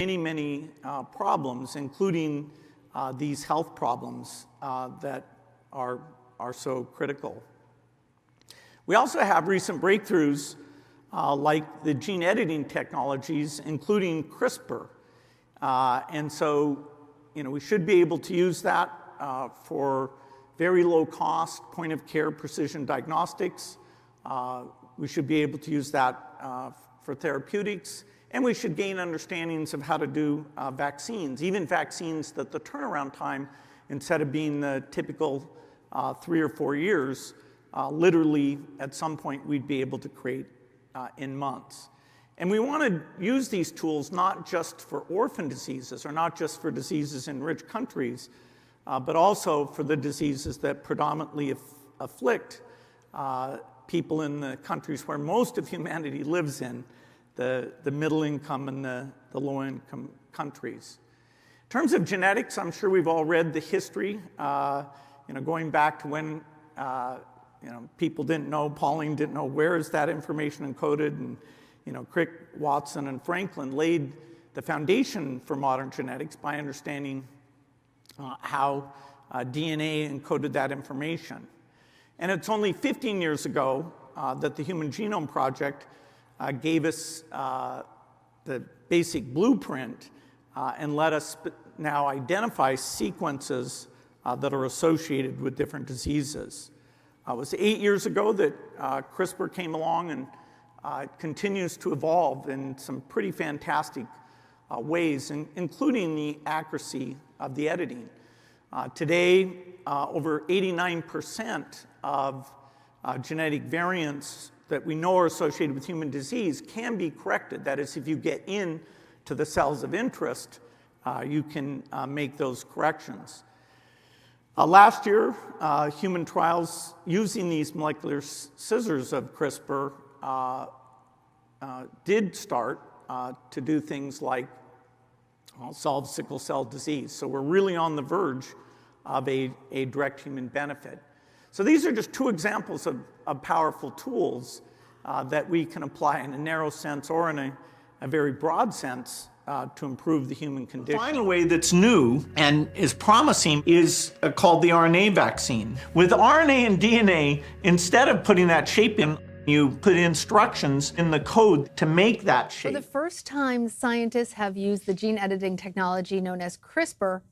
many problems, including these health problems that are so critical. We also have recent breakthroughs like the gene editing technologies, including CRISPR. And so, we should be able to use that for very low cost, point of care precision diagnostics. We should be able to use that for therapeutics. And we should gain understandings of how to do vaccines, even vaccines that the turnaround time, instead of being the typical 3 or 4 years, literally at some point we'd be able to create in months. And we want to use these tools not just for orphan diseases or not just for diseases in rich countries, but also for the diseases that predominantly afflict people in the countries where most of humanity lives in, the middle income and the low income countries. In terms of genetics, I'm sure we've all read the history, going back to when people didn't know, Pauling didn't know where is that information encoded, and Crick, Watson, and Franklin laid the foundation for modern genetics by understanding how DNA encoded that information. And it's only 15 years ago that the Human Genome Project gave us the basic blueprint and let us now identify sequences that are associated with different diseases. It was 8 years ago that CRISPR came along, and it continues to evolve in some pretty fantastic ways, including the accuracy of the editing. Today, over 89% of genetic variants that we know are associated with human disease can be corrected. That is, if you get into the cells of interest, you can make those corrections. Last year, human trials using these molecular scissors of CRISPR did start to do things like solve sickle cell disease. So we're really on the verge of a direct human benefit. So these are just two examples of powerful tools that we can apply in a narrow sense or in a very broad sense to improve the human condition. The final way that's new and is promising is called the RNA vaccine. With RNA and DNA, instead of putting that shape in, you put instructions in the code to make that shape. For the first time, scientists have used the gene editing technology known as CRISPR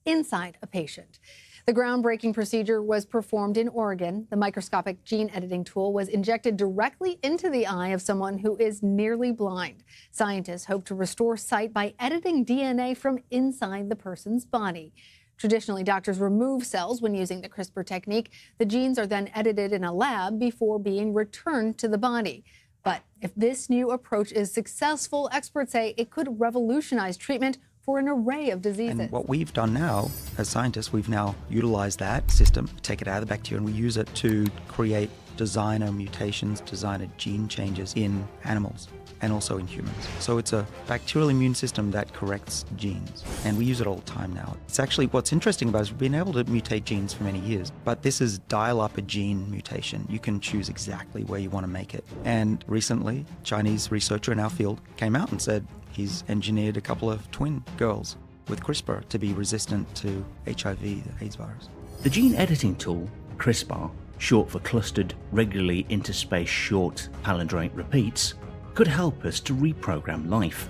inside a patient. The groundbreaking procedure was performed in Oregon. The microscopic gene editing tool was injected directly into the eye of someone who is nearly blind. Scientists hope to restore sight by editing DNA from inside the person's body. Traditionally, doctors remove cells when using the CRISPR technique. The genes are then edited in a lab before being returned to the body. But if this new approach is successful, experts say it could revolutionize treatment for an array of diseases. And what we've done now, as scientists, we've now utilized that system, take it out of the bacteria, and we use it to create designer mutations, designer gene changes in animals and also in humans. So it's a bacterial immune system that corrects genes, and we use it all the time now. It's actually, what's interesting about it is we've been able to mutate genes for many years, but this is dial up a gene mutation. You can choose exactly where you want to make it. And recently, a Chinese researcher in our field came out and said he's engineered a couple of twin girls with CRISPR to be resistant to HIV, the AIDS virus. The gene editing tool, CRISPR, short for clustered, regularly interspaced short palindrome repeats, could help us to reprogram life.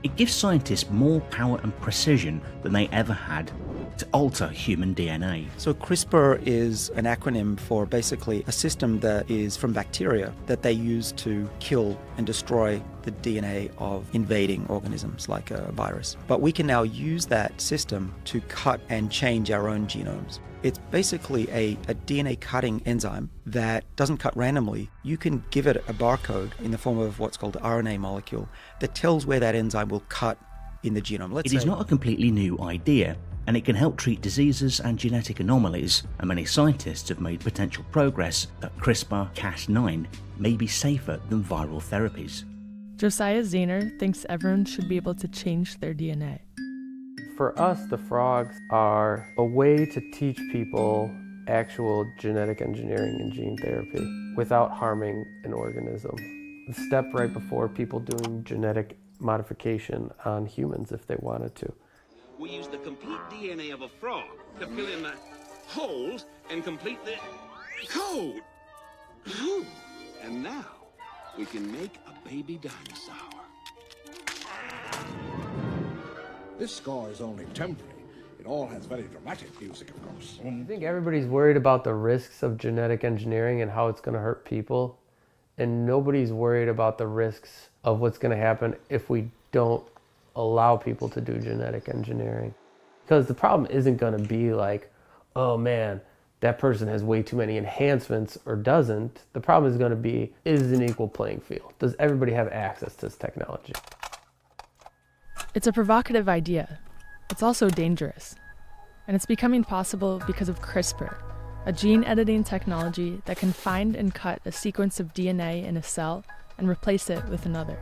It gives scientists more power and precision than they ever had to alter human DNA. So CRISPR is an acronym for basically a system that is from bacteria that they use to kill and destroy the DNA of invading organisms like a virus. But we can now use that system to cut and change our own genomes. It's basically a DNA cutting enzyme that doesn't cut randomly. You can give it a barcode in the form of what's called an RNA molecule that tells where that enzyme will cut in the genome. It is not a completely new idea, and it can help treat diseases and genetic anomalies, and many scientists have made potential progress that CRISPR-Cas9 may be safer than viral therapies. Josiah Zahner thinks everyone should be able to change their DNA. For us, the frogs are a way to teach people actual genetic engineering and gene therapy without harming an organism. The step right before people doing genetic modification on humans if they wanted to. We use the complete DNA of a frog to fill in the holes and complete the code. Whew. And now we can make a baby dinosaur. This score is only temporary. It all has very dramatic music, of course. I think everybody's worried about the risks of genetic engineering and how it's going to hurt people. And nobody's worried about the risks of what's going to happen if we don't allow people to do genetic engineering. Because the problem isn't going to be like, oh man, that person has way too many enhancements or doesn't. The problem is going to be, is it an equal playing field? Does everybody have access to this technology? It's a provocative idea. It's also dangerous. And it's becoming possible because of CRISPR, a gene editing technology that can find and cut a sequence of DNA in a cell and replace it with another.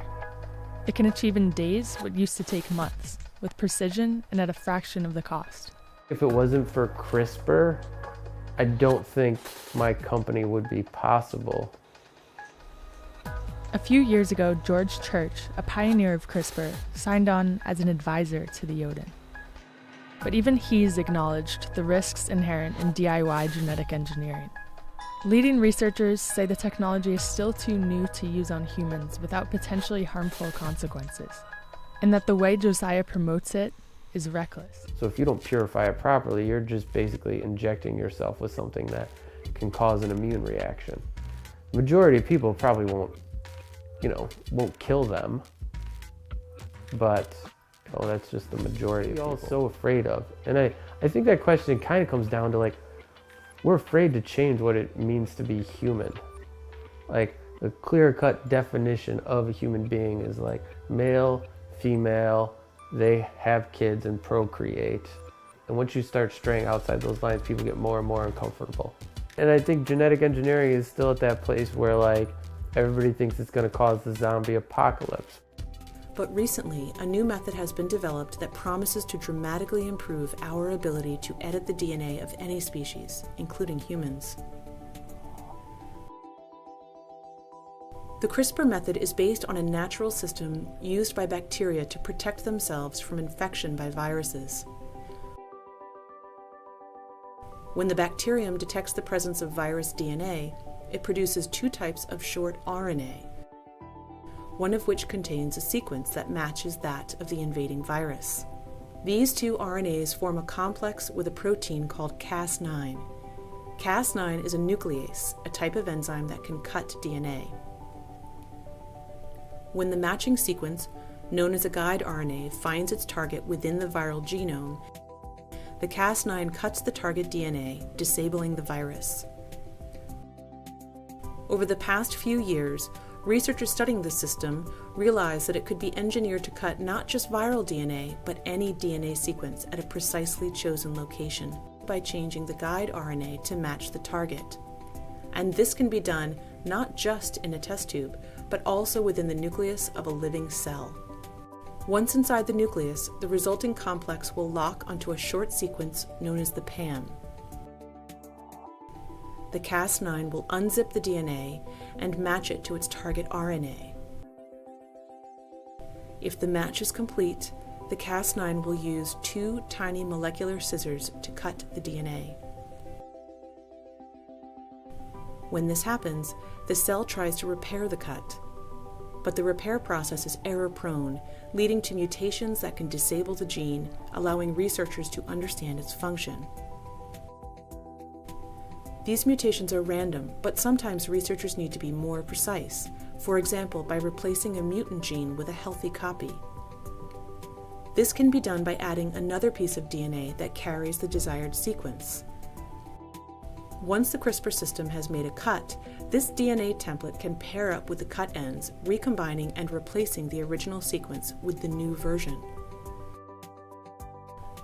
It can achieve in days what used to take months, with precision and at a fraction of the cost. If it wasn't for CRISPR, I don't think my company would be possible. A few years ago, George Church, a pioneer of CRISPR, signed on as an advisor to the Odin. But even he's acknowledged the risks inherent in DIY genetic engineering. Leading researchers say the technology is still too new to use on humans without potentially harmful consequences, and that the way Josiah promotes it is reckless. So if you don't purify it properly, you're just basically injecting yourself with something that can cause an immune reaction. The majority of people probably won't kill them, but that's just the majority of people. We're all so afraid of. And I think that question kind of comes down to like, we're afraid to change what it means to be human. Like the clear-cut definition of a human being is like male, female, they have kids and procreate. And once you start straying outside those lines, people get more and more uncomfortable. And I think genetic engineering is still at that place where like everybody thinks it's going to cause the zombie apocalypse. But recently, a new method has been developed that promises to dramatically improve our ability to edit the DNA of any species, including humans. The CRISPR method is based on a natural system used by bacteria to protect themselves from infection by viruses. When the bacterium detects the presence of virus DNA, it produces two types of short RNA, one of which contains a sequence that matches that of the invading virus. These two RNAs form a complex with a protein called Cas9. Cas9 is a nuclease, a type of enzyme that can cut DNA. When the matching sequence, known as a guide RNA, finds its target within the viral genome, the Cas9 cuts the target DNA, disabling the virus. Over the past few years, researchers studying this system realized that it could be engineered to cut not just viral DNA, but any DNA sequence at a precisely chosen location by changing the guide RNA to match the target. And this can be done not just in a test tube, but also within the nucleus of a living cell. Once inside the nucleus, the resulting complex will lock onto a short sequence known as the PAM. The Cas9 will unzip the DNA and match it to its target RNA. If the match is complete, the Cas9 will use two tiny molecular scissors to cut the DNA. When this happens, the cell tries to repair the cut. But the repair process is error-prone, leading to mutations that can disable the gene, allowing researchers to understand its function. These mutations are random, but sometimes researchers need to be more precise, for example, by replacing a mutant gene with a healthy copy. This can be done by adding another piece of DNA that carries the desired sequence. Once the CRISPR system has made a cut, this DNA template can pair up with the cut ends, recombining and replacing the original sequence with the new version.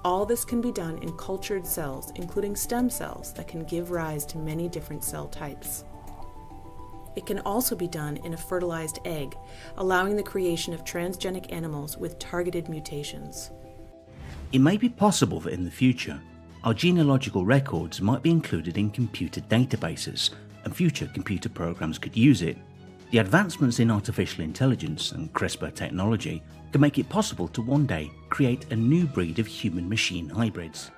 All this can be done in cultured cells, including stem cells that can give rise to many different cell types. It can also be done in a fertilized egg, allowing the creation of transgenic animals with targeted mutations. It may be possible that in the future, our genealogical records might be included in computer databases, and future computer programs could use it. The advancements in artificial intelligence and CRISPR technology can make it possible to one day create a new breed of human-machine hybrids.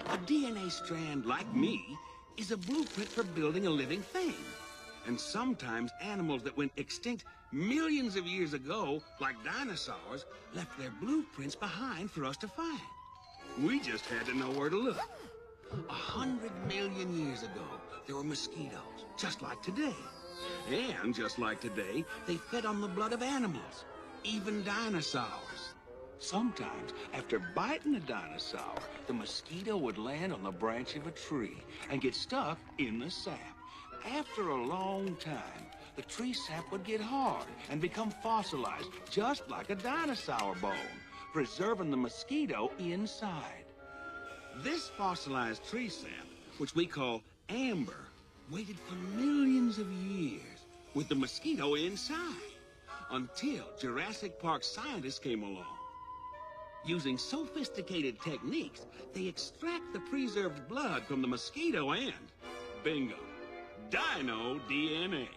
A DNA strand like me is a blueprint for building a living thing. And sometimes animals that went extinct millions of years ago, like dinosaurs, left their blueprints behind for us to find. We just had to know where to look. 100 million years ago, there were mosquitoes, just like today. And just like today, they fed on the blood of animals, even dinosaurs. Sometimes, after biting a dinosaur, the mosquito would land on the branch of a tree and get stuck in the sap. After a long time, the tree sap would get hard and become fossilized, just like a dinosaur bone, preserving the mosquito inside. This fossilized tree sap, which we call amber, waited for millions of years with the mosquito inside, until Jurassic Park scientists came along. Using sophisticated techniques, they extract the preserved blood from the mosquito and, bingo, dino DNA.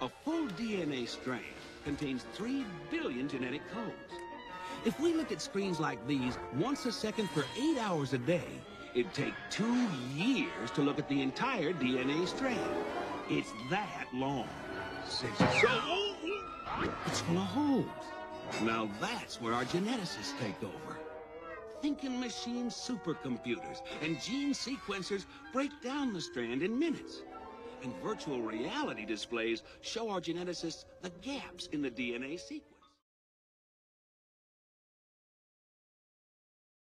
A full DNA strand contains 3 billion genetic codes. If we looked at screens like these once a second for 8 hours a day, it'd take 2 years to look at the entire DNA strand. It's that long. So, it's full of holes. Now that's where our geneticists take over. Thinking machine supercomputers and gene sequencers break down the strand in minutes. And virtual reality displays show our geneticists the gaps in the DNA sequence.